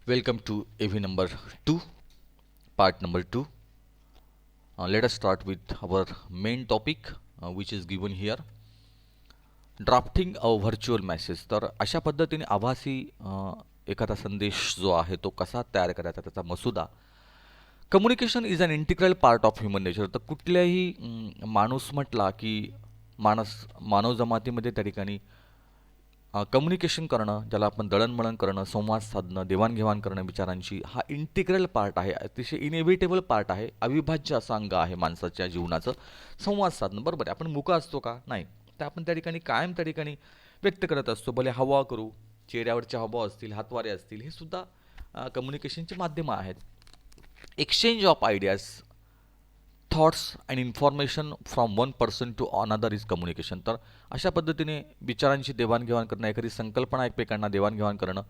Welcome to AV number 2, part number 2. Let us start with our main topic, which is given here. Drafting a virtual message. तर अशा पद्धतीने आभासी एखादा संदेश जो आहे तो कसा तयार करायचा त्याचा मसुदा. Communication is an integral part of human nature. तर कुठल्याही माणूस म्हटला की मानव जमातीमध्ये त्या ठिकाणी कम्युनिकेशन करणं, ज्याला आपण दळणवळण करणं, संवाद साधणं, देवाणघेवाण करणं विचारांची, हा इंटिग्रल पार्ट आहे, अतिशय इनएव्हिटेबल पार्ट आहे, अविभाज्य असं अंग आहे माणसाच्या जीवनाचं. संवाद साधणं, बरोबर आहे. आपण मुका असतो का? नाही. तर आपण त्या ठिकाणी कायम त्या ठिकाणी व्यक्त करत असतो. भले हवा करू, चेहऱ्यावरचे हावभाव असतील, हातवारे असतील, हे सुद्धा कम्युनिकेशनची माध्यमं आहेत. Exchange of ideas, thoughts and information from one person to another is communication. तर अशा पद्धतीने विचारांची देवाणघेवाण करणं, एखादी संकल्पना एकमेकांना देवाणघेवाण करणं,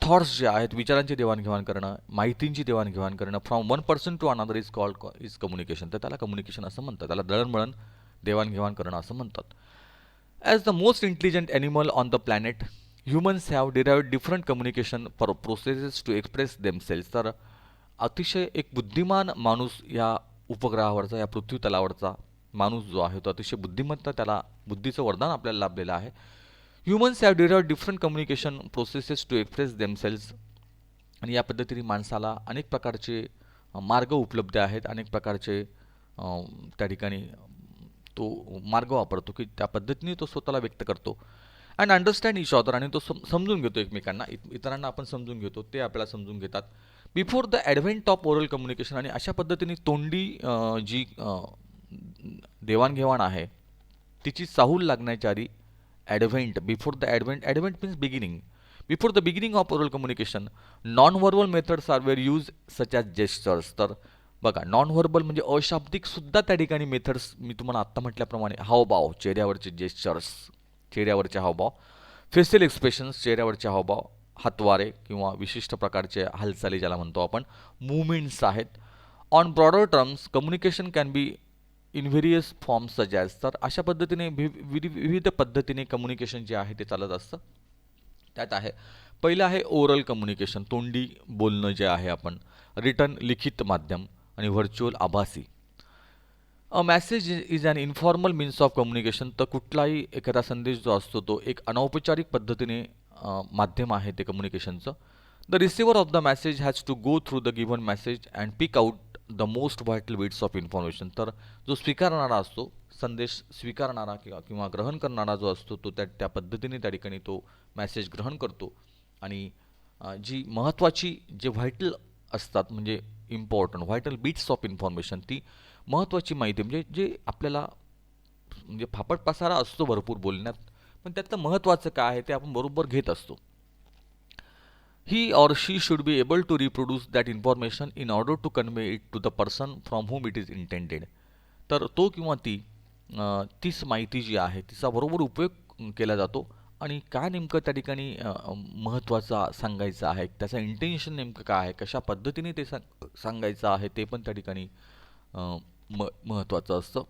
थॉट्स जे आहेत विचारांची देवाणघेवाण करणं, माहितींची देवाणघेवाण करणं from one person to another is called is communication. तर त्याला कम्युनिकेशन असं म्हणतात, त्याला दळणवळण देवाणघेवाण करणं असं म्हणतात. As the most intelligent animal on the planet, humans have derived different communication processes to express themselves. तर अतिशय एक बुद्धिमान माणूस या उपग्रहावरचा, या पृथ्वी तलावरचा माणूस जो आहे तो अतिशय बुद्धिमत्ता, त्याला बुद्धीचं वरदान आपल्याला लाभलेलं आहे. Humans have derived different communication processes to express themselves. आणि या पद्धतीने माणसाला अनेक प्रकारचे मार्ग उपलब्ध आहेत, अनेक प्रकारचे त्या ठिकाणी तो मार्ग वापरतो की त्या पद्धतीने तो स्वतःला व्यक्त करतो. अँड अंडरस्टँड इच अदर, आणि तो समजून घेतो एकमेकांना, इतरांना आपण समजून घेतो, ते आपल्याला समजून घेतात. Before the advent of oral communication, आणि अशा पद्धतीने तोंडी जी देवाणघेवाण आहे तिची चाहूल लागण्याच्या आधी, before the advent means beginning. Before the beginning of oral communication, non verbal methods are were use such as gestures. तर बघा, नॉन व्हर्बल म्हणजे अशाब्दिकसुद्धा त्या ठिकाणी मेथड्स, मी तुम्हाला आत्ता म्हटल्याप्रमाणे हावभाव, चेहऱ्यावरचे जेस्चर्स, चेहऱ्यावरचे हावभाव, फेशियल एक्सप्रेशन्स, चेहऱ्यावरचे हावभाव, हातवारे किंवा विशिष्ट प्रकारचे हालचाली ज्याला म्हणतो आपण, मुवमेंट्स आहेत. On broader terms, communication can be in various forms such as. तर अशा पद्धतीने विविध पद्धतीने कम्युनिकेशन जे आहे ते चालत असतं. त्यात आहे, पहिलं आहे ओरल कम्युनिकेशन, तोंडी बोलणं जे आहे आपण, रिटन लिखित माध्यम, आणि व्हर्च्युअल आभासी. A message is an informal means of communication. तर कुठलाही एखादा संदेश जो असतो तो एक अनौपचारिक पद्धतीने माध्यम आहे ते कम्युनिकेशनचं. The receiver of the message has to go through the given message and pick out the most vital bits of information. तर जो स्वीकारणारा असतो, संदेश स्वीकारणारा किंवा ग्रहण करणारा जो असतो तो त्या पद्धतीने त्या ठिकाणी तो मॅसेज ग्रहण करतो. आणि जी महत्त्वाची, जे व्हायटल असतात, म्हणजे important vital bits of information, ती महत्त्वाची माहिती, म्हणजे जे आपल्याला, म्हणजे फापट पसारा असतो भरपूर बोलण्यात, पण त्यातलं महत्त्वाचं काय आहे ते आपण बरोबर घेत असतो. He or she should be able to reproduce that information in order to convey it to the person from whom it is intended. तर तो किंवा ती तीच माहिती जी आहे तिचा बरोबर उपयोग केला जातो, आणि काय नेमकं त्या ठिकाणी महत्त्वाचं सांगायचं आहे, त्याचं इंटेन्शन नेमकं काय आहे, कशा पद्धतीने ते सांगायचं आहे, ते पण त्या ठिकाणी महत्त्वाचं असतं.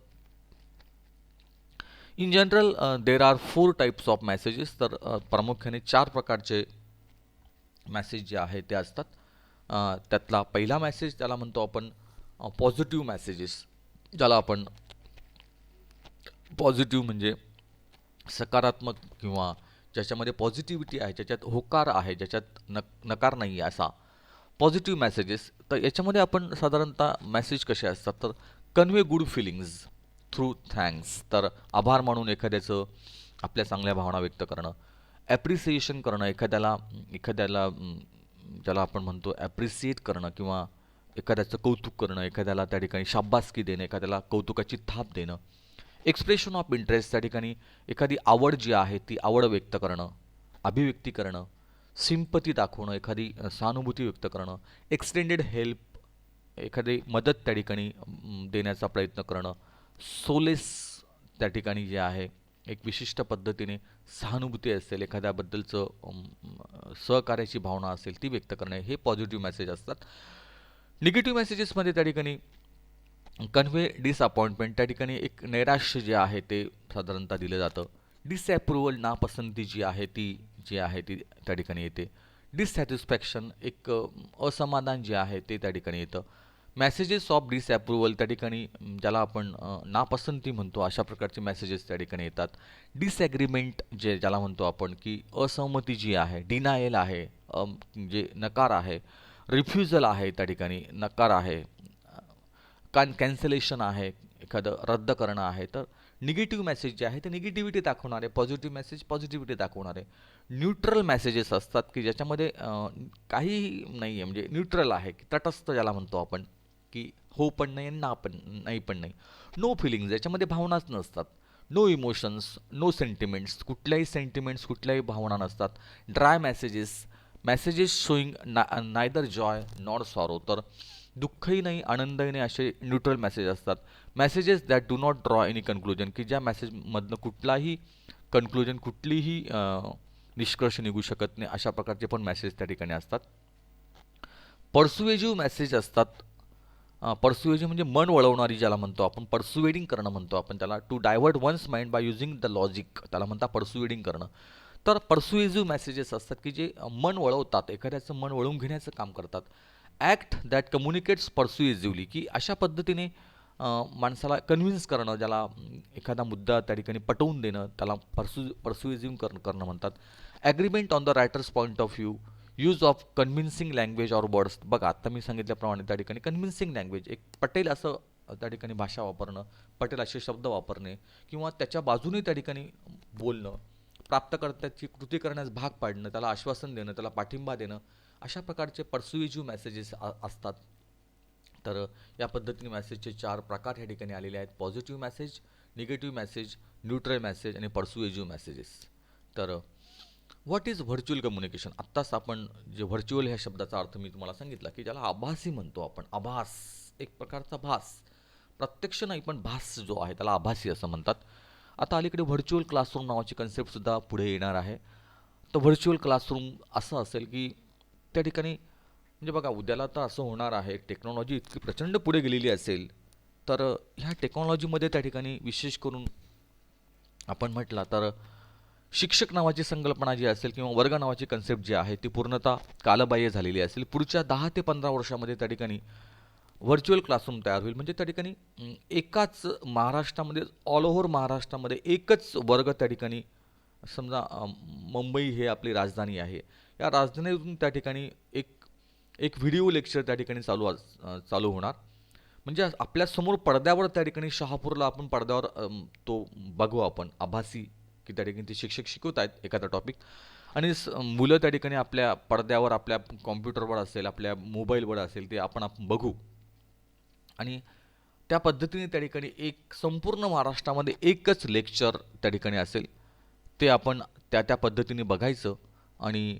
In general there are 4 types of messages. तर प्रामुख्याने 4 प्रकारचे मॅसेज जे आहे ते असतात. त्यातला पहिला मॅसेज त्याला म्हणतो आपण पॉझिटिव्ह मेसेजेस, ज्याला आपण पॉझिटिव्ह म्हणजे सकारात्मक, किंवा ज्याच्यामध्ये पॉझिटिव्हिटी आहे, ज्याच्यात होकार आहे, ज्याच्यात नकार नाही आहे, असा पॉझिटिव्ह मेसेजेस. तर याच्यामध्ये आपण साधारणतः मेसेज कसे असतात, तर convey good feelings through thanks. तर आभार मानून एखाद्याचं, आपल्या चांगल्या भावना व्यक्त करणं, ॲप्रिसिएशन करणं, एखाद्याला एखाद्याला ज्याला आपण म्हणतो ॲप्रिसिएट करणं, किंवा एखाद्याचं कौतुक करणं, एखाद्याला त्या ठिकाणी शाबासकी देणं, एखाद्याला कौतुकाची थाप देणं. एक्सप्रेशन ऑफ इंटरेस्ट, त्या ठिकाणी एखादी आवड जी आहे ती आवड व्यक्त करणं, अभिव्यक्ती करणं. सिंपती दाखवणं, एखादी सहानुभूती व्यक्त करणं. एक्सटेंडेड हेल्प, एखादी मदत त्या ठिकाणी देण्याचा प्रयत्न करणं. सोलेस, त्या ठिकाणी जे आहे एक विशिष्ट पद्धतीने सहानुभूती असेल, एखाद्याबद्दलचं सहकार्याची भावना असेल ती व्यक्त करणे, हे पॉझिटिव्ह मेसेज असतात. निगेटिव्ह मेसेजेसमध्ये त्या ठिकाणी कन्वे डिसअपॉइंटमेंट, त्या ठिकाणी एक नैराश्य जे आहे ते साधारणतः दिलं जातं. डिसॲप्रुव्हल, नापसंती जी आहे ती त्या ठिकाणी येते. डिससॅटिस्फॅक्शन एक असमाधान जे आहे ते त्या ठिकाणी येतं. मेसेजेस ऑफ डिसअप्रुव्हल त्या ठिकाणी ज्याला आपण नापसंती म्हणतो अशा प्रकारचे मेसेजेस त्या ठिकाणी येतात. डिसॲग्रीमेंट ज्याला म्हणतो आपण की असहमती जी आहे, डिनायल आहे, जे नकार आहे, रिफ्युजल आहे त्या ठिकाणी नकार आहे, कॅन्सलेशन आहे, एखादं रद्द करणं आहे. तर निगेटिव्ह मेसेज जे आहे ते निगेटिव्हिटी दाखवणारे, पॉझिटिव्ह मेसेज पॉझिटिव्हिटी दाखवणारे. न्यूट्रल मेसेजेस असतात की ज्याच्यामध्ये काहीही नाही आहे, म्हणजे न्यूट्रल आहे, की तटस्थ ज्याला म्हणतो आपण, की हो पण नाही आणि ना पण नाही पण नाही. नो फिलिंग्ज, याच्यामध्ये भावनाच नसतात. नो इमोशन्स, नो सेंटिमेंट्स, कुठल्याही सेंटिमेंट्स, कुठल्याही भावना नसतात. Dry messages, messages showing neither Joy nor sorrow, तर दुःखही नाही आनंदही नाही असे न्यूट्रल मेसेज असतात. Messages that do not draw any conclusion, की ज्या मेसेजमधनं कुठलाही कन्क्लुजन, कुठलीही निष्कर्ष निघू शकत नाही अशा प्रकारचे पण मेसेज त्या ठिकाणी असतात. पर्सुएजिव्ह मेसेज असतात. पर्सुएजिव्ह म्हणजे मन वळवणारी ज्याला म्हणतो आपण, पर्सुएडिंग करणं म्हणतो आपण त्याला. To divert one's mind by using the logic, त्याला म्हणतात पर्सुएडिंग करणं. तर पर्सुएजिव्ह मेसेजेस असतात की जे मन वळवतात, एखाद्याचं मन वळवून घेण्याचं काम करतात. ॲक्ट दॅट कम्युनिकेट्स पर्सुएजिव्हली, की अशा पद्धतीने माणसाला कन्व्हिन्स करणं, ज्याला एखादा मुद्दा त्या ठिकाणी पटवून देणं, त्याला पर्सुएजिव्ह करणं म्हणतात. Agreement on the writers point of view, use of convincing language or words. बघा आता मी सांगितल्याप्रमाणे त्या ठिकाणी कन्व्हिन्सिंग लँग्वेज, एक पटेल असं त्या ठिकाणी भाषा वापरणं, पटेल असे शब्द वापरणे किंवा त्याच्या बाजूने त्या ठिकाणी बोलणं, प्राप्तकर्त्याची कृती करण्यास भाग पाडणं, त्याला आश्वासन देणं, त्याला पाठिंबा देणं, अशा प्रकारचे पर्सुएजिव्ह मेसेजेस असतात. तर या पद्धतीने मेसेजचे 4 प्रकार या ठिकाणी आलेले आहेत: positive message, negative message, neutral message आणि पर्सुएजिव्ह मेसेजेस. तर व्हॉट इज व्हर्च्युअल कम्युनिकेशन? आत्ताच आपण जे व्हर्च्युअल ह्या शब्दाचा अर्थ मी तुम्हाला सांगितला, की ज्याला आभासी म्हणतो आपण. आभास, एक प्रकारचा भास, प्रत्यक्ष नाही पण भास जो आहे त्याला आभासी असं म्हणतात. आता अलीकडे व्हर्च्युअल क्लासरूम नावाची कन्सेप्टसुद्धा पुढे येणार आहे. तर व्हर्च्युअल क्लासरूम असं असेल की त्या ठिकाणी, म्हणजे बघा उद्याला तर असं होणार आहे, टेक्नॉलॉजी इतकी प्रचंड पुढे गेलेली असेल, तर ह्या टेक्नॉलॉजीमध्ये त्या ठिकाणी विशेष करून आपण म्हटलं तर शिक्षक नावाची संकल्पना जी असेल किंवा वर्ग नावाची कन्सेप्ट जी आहे ती पूर्णतः कालबाह्य झालेली असेल. पुढच्या 10 ते 15 वर्षामध्ये त्या ठिकाणी व्हर्च्युअल क्लासरूम तयार होईल. म्हणजे त्या ठिकाणी एकाच महाराष्ट्रामध्ये, ऑल ओव्हर महाराष्ट्रामध्ये एकच वर्ग त्या ठिकाणी, समजा मुंबई हे आपली राजधानी आहे, या राजधानीतून त्या ठिकाणी एक एक व्हिडिओ लेक्चर त्या ठिकाणी चालू होणार. म्हणजे आपल्यासमोर पडद्यावर त्या ठिकाणी शहापूरला आपण पडद्यावर तो बघू आपण आभासी, की त्या ठिकाणी ते शिक्षक शिकवत आहेत एखादा टॉपिक आणि मुलं त्या ठिकाणी आपल्या पडद्यावर, आपल्या कॉम्प्युटरवर असेल, आपल्या मोबाईलवर असेल, ते आपण बघू आणि त्या पद्धतीने त्या ठिकाणी एक संपूर्ण महाराष्ट्रामध्ये एकच लेक्चर त्या ठिकाणी असेल. ते आपण त्या पद्धतीने बघायचं आणि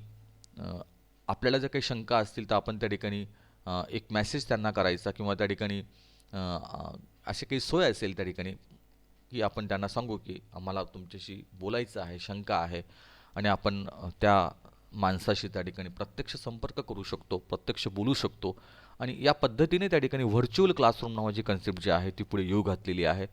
आपल्याला जर काही शंका असतील तर आपण त्या ठिकाणी एक मेसेज त्यांना करायचा किंवा त्या ठिकाणी अशी काही सोय असेल त्या ठिकाणी, की आपण त्यांना सांगू की आम्हाला तुमच्याशी बोलायचं आहे, शंका आहे आणि आपण त्या माणसाशी त्या ठिकाणी प्रत्यक्ष संपर्क करू शकतो, प्रत्यक्ष बोलू शकतो आणि या पद्धतीने त्या ठिकाणी व्हर्च्युअल क्लासरूम नावाची कन्सेप्ट जी आहे ती पुढे येऊ घातलेली आहे.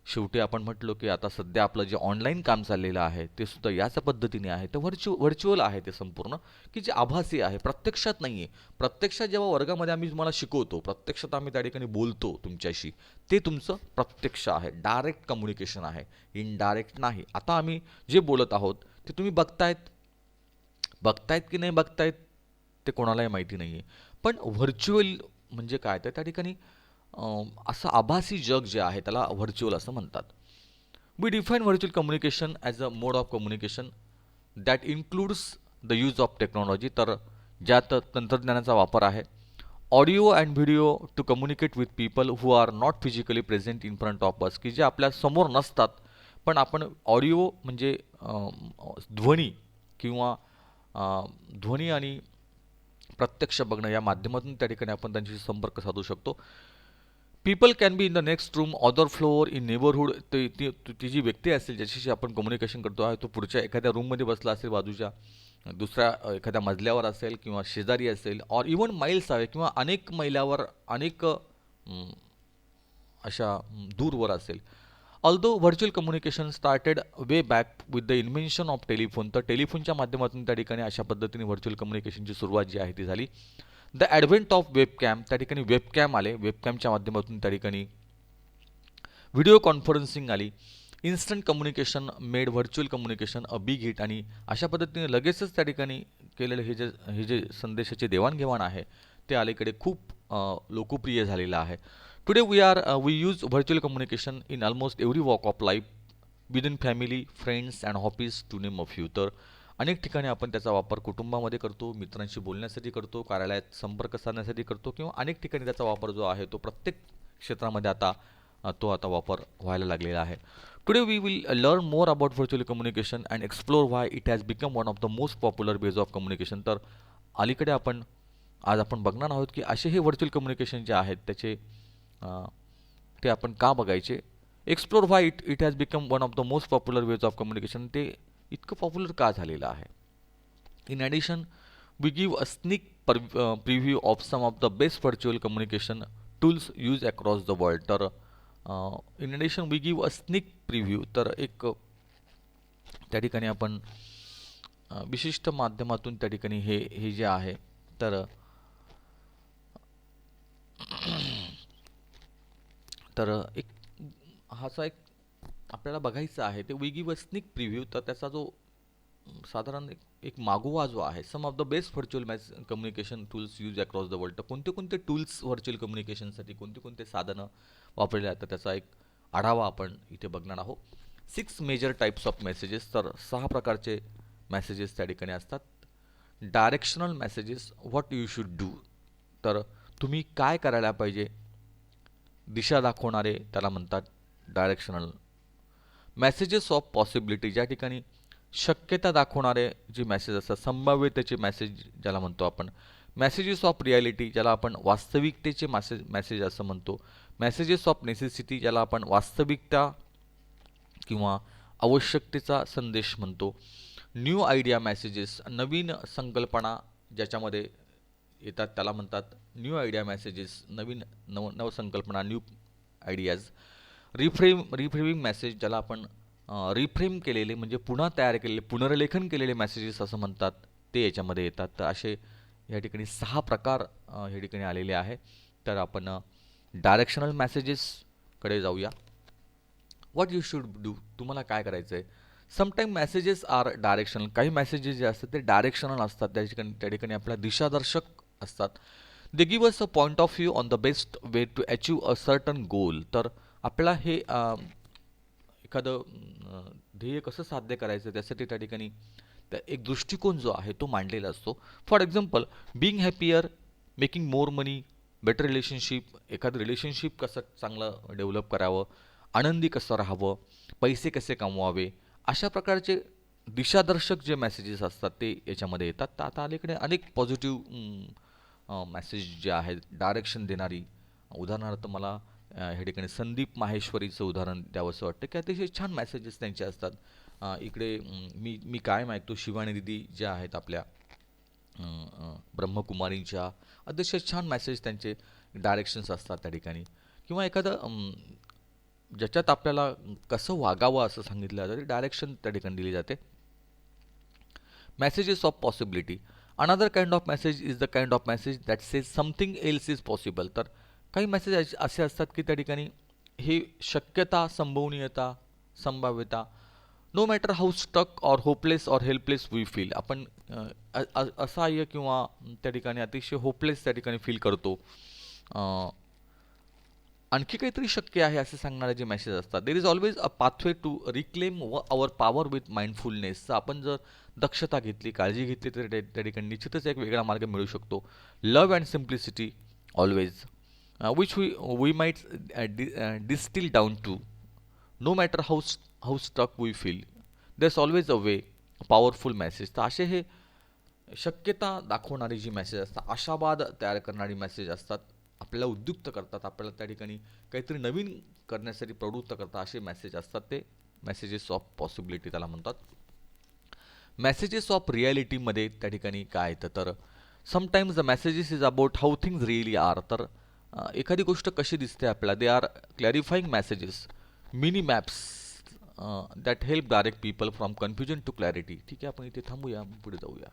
शेवटी आपण म्हटलो की आता सध्या आपलं जे ऑनलाईन काम चाललेलं आहे ते सुद्धा याच पद्धतीने आहे. तर व्हर्च्युअल आहे ते संपूर्ण, की जे आभासी आहे, प्रत्यक्षात नाही आहे. प्रत्यक्षात जेव्हा वर्गामध्ये आम्ही तुम्हाला शिकवतो, प्रत्यक्षात आम्ही त्या ठिकाणी बोलतो तुमच्याशी, ते तुमचं प्रत्यक्ष आहे, डायरेक्ट कम्युनिकेशन आहे, इनडायरेक्ट नाही. आता आम्ही जे बोलत आहोत ते तुम्ही बघतायत की नाही बघतायत ते कोणालाही माहिती नाही आहे. पण व्हर्च्युअल म्हणजे काय, तर त्या ठिकाणी असं आभासी जग जे आहे त्याला व्हर्च्युअल असं म्हणतात. We define virtual communication as a mode of communication that includes the use of technology. तर ज्यात तंत्रज्ञानाचा वापर आहे. Audio and video to communicate with people who are not physically present in front of us, की जे आपल्या समोर नसतात पण आपण ऑडिओ म्हणजे ध्वनी किंवा ध्वनी आणि प्रत्यक्ष बघणं या माध्यमातून त्या ठिकाणी आपण त्यांच्याशी संपर्क साधू शकतो. People can be in the next room, other floor, in neighbourhood. ती जी व्यक्ती असेल ज्याच्याशी आपण कम्युनिकेशन करतो आहे तो पुढच्या एखाद्या रूममध्ये बसला असेल, बाजूच्या दुसऱ्या एखाद्या मजल्यावर असेल किंवा शेजारी असेल, ऑर इवन माइल्स आहे किंवा अनेक मैलावर, अनेक अशा दूरवर असेल. Although virtual communication started way back with the invention of telephone, तर टेलिफोनच्या माध्यमातून त्या ठिकाणी अशा पद्धतीने व्हर्च्युअल कम्युनिकेशनची सुरुवात जी आहे ती झाली. द ॲडव्हेंट ऑफ वेबकॅम, त्या ठिकाणी वेबकॅम आले, वेबकॅमच्या माध्यमातून त्या ठिकाणी व्हिडिओ कॉन्फरन्सिंग आली. Instant communication made virtual communication a big hit, आणि अशा पद्धतीने लगेचच त्या ठिकाणी केलेलं हे जे संदेशाचे देवाणघेवाण आहे ते अलीकडे खूप लोकप्रिय झालेलं आहे. Today we use virtual communication in almost every walk of life, within family, friends and hobbies to name a few. तर अनेक ठिकाणी आपण त्याचा वापर कुटुंबामध्ये करतो, मित्रांशी बोलण्यासाठी करतो, कार्यालयात संपर्क साधण्यासाठी करतो, किंवा अनेक ठिकाणी त्याचा वापर जो आहे तो प्रत्येक क्षेत्रामध्ये तो आता वापर व्हायला लागलेला आहे. Today we will learn more about virtual communication and explore why it has become one of the most popular ways of communication. तर अलीकडे आज आपण बघणार आहोत की असे हे व्हर्च्युअल कम्युनिकेशन जे आहेत ते आपण का बघायचे. Explore why it has become one of the most popular ways of communication, ते इतकं पॉप्युलर का झालेलं आहे. In addition we give a sneak preview of some of the best virtual communication tools use across the world. तर in addition we give a sneak preview, तर एक त्या ठिकाणी आपण विशिष्ट माध्यमातून त्या ठिकाणी हे जे आहे तर तर एक एक आपल्याला बघायचं आहे ते we give a sneak preview. तर त्याचा जो साधारण एक मागोवा जो आहे, some of the best virtual communication tools use across the world. तर कोणते कोणते टूल्स व्हर्च्युअल कम्युनिकेशनसाठी कोणते कोणते साधनं वापरले जातात त्याचा एक आढावा आपण इथे बघणार आहोत. 6 मेजर टाईप्स ऑफ मेसेजेस, तर 6 प्रकारचे मेसेजेस त्या ठिकाणी असतात. Directional messages, what you should do, तर तुम्ही काय करायला पाहिजे, दिशा दाखवणारे त्याला म्हणतात डायरेक्शनल. मेसेजेस ऑफ पॉसिबिलिटी, ज्या ठिकाणी शक्यता दाखवणारे जे मेसेज असतात, संभाव्यतेचे मेसेज ज्याला म्हणतो आपण. मेसेजेस ऑफ रियालिटी, ज्याला आपण वास्तविकतेचे मेसेज असं म्हणतो. मेसेजेस ऑफ नेसेसिटी, ज्याला आपण वास्तविकता किंवा आवश्यकतेचा संदेश म्हणतो. न्यू आयडिया मेसेजेस, नवीन संकल्पना ज्याच्यामध्ये येतात त्याला म्हणतात न्यू आयडिया मेसेजेस, नवसंकल्पना, न्यू आयडियाज. रिफ्रेमिंग मेसेज, ज्याला आपण रिफ्रेम केलेले म्हणजे पुन्हा तयार केलेले, पुनर्लेखन केलेले मेसेजेस असं म्हणतात, ते याच्यामध्ये येतात. तर असे या ठिकाणी 6 प्रकार या ठिकाणी आलेले आहे. तर आपण डायरेक्शनल मेसेजेसकडे जाऊया. व्हॉट यू शुड डू, तुम्हाला काय करायचं आहे. समटाईम मेसेजेस आर डायरेक्शनल, काही मेसेजेस जे असतात ते डायरेक्शनल असतात, त्या ठिकाणी आपल्या दिशादर्शक असतात. They give us a point of view on the best way to achieve a certain goal. तर आपल्याला हे एखादं ध्येय कसं साध्य करायचं त्यासाठी त्या ठिकाणी एक दृष्टिकोन जो आहे तो मांडलेला असतो. For example, being happier, making more money, better relationship, एखादं रिलेशनशिप कसं चांगलं डेव्हलप करावं, आनंदी कसं राहावं, पैसे कसे कमवावे, अशा प्रकारचे दिशादर्शक जे मेसेजेस असतात ते याच्यामध्ये येतात. तर आता अलीकडे अनेक पॉझिटिव्ह मेसेज जे आहेत डायरेक्शन देणारी, उदाहरणार्थ मला ह्या ठिकाणी संदीप माहेश्वरीचं उदाहरण द्यावंसं वाटतं की अतिशय छान मेसेजेस त्यांचे असतात. इकडे मी कायम ऐकतो शिवानी दिदी ज्या आहेत आपल्या ब्रह्मकुमारींच्या, अतिशय छान मेसेज त्यांचे डायरेक्शन्स असतात त्या ठिकाणी. किंवा एखादं ज्याच्यात आपल्याला कसं वागावं असं सांगितलं जातं, डायरेक्शन त्या ठिकाणी दिली जाते. Messages of possibility, another kind of message is the kind of message that says something else is possible. तर काही मेसेज असे असतात की त्या ठिकाणी हे शक्यता, संभवनीयता, संभाव्यता, no matter how stuck or hopeless or helpless we feel, आपण असहाय्य किंवा त्या ठिकाणी अतिशय होपलेस त्या ठिकाणी फील करतो, आणखी काहीतरी शक्य आहे असे सांगणारे जे मेसेज असतात. There is always a pathway to reclaim our power with mindfulness. आपण जर दक्षता घेतली, काळजी घेतली तर त्या ठिकाणी निश्चितच एक वेगळा मार्ग मिळू शकतो. Love and simplicity always, which we might distil down to, no matter how stuck we feel, there is always a way, powerful message. तर असे हे शक्यता दाखवणारी जी मेसेज असतात, आशावाद तयार करणारी मेसेज असतात, आपल्याला उद्युक्त करतात, आपल्याला त्या ठिकाणी काहीतरी नवीन करण्यासाठी प्रवृत्त करतात, असे मेसेज असतात, ते मेसेजेस ऑफ पॉसिबिलिटी त्याला म्हणतात. मेसेजेस ऑफ रियालिटीमध्ये त्या ठिकाणी काय येतं तर sometimes the messages is about how things really are. तर एखादी गोष्ट कशी दिसते आपल्याला, they are clarifying messages mini maps that help direct people from confusion to clarity. ठीक आहे, आपण इथे थांबूया, पुढे जाऊया.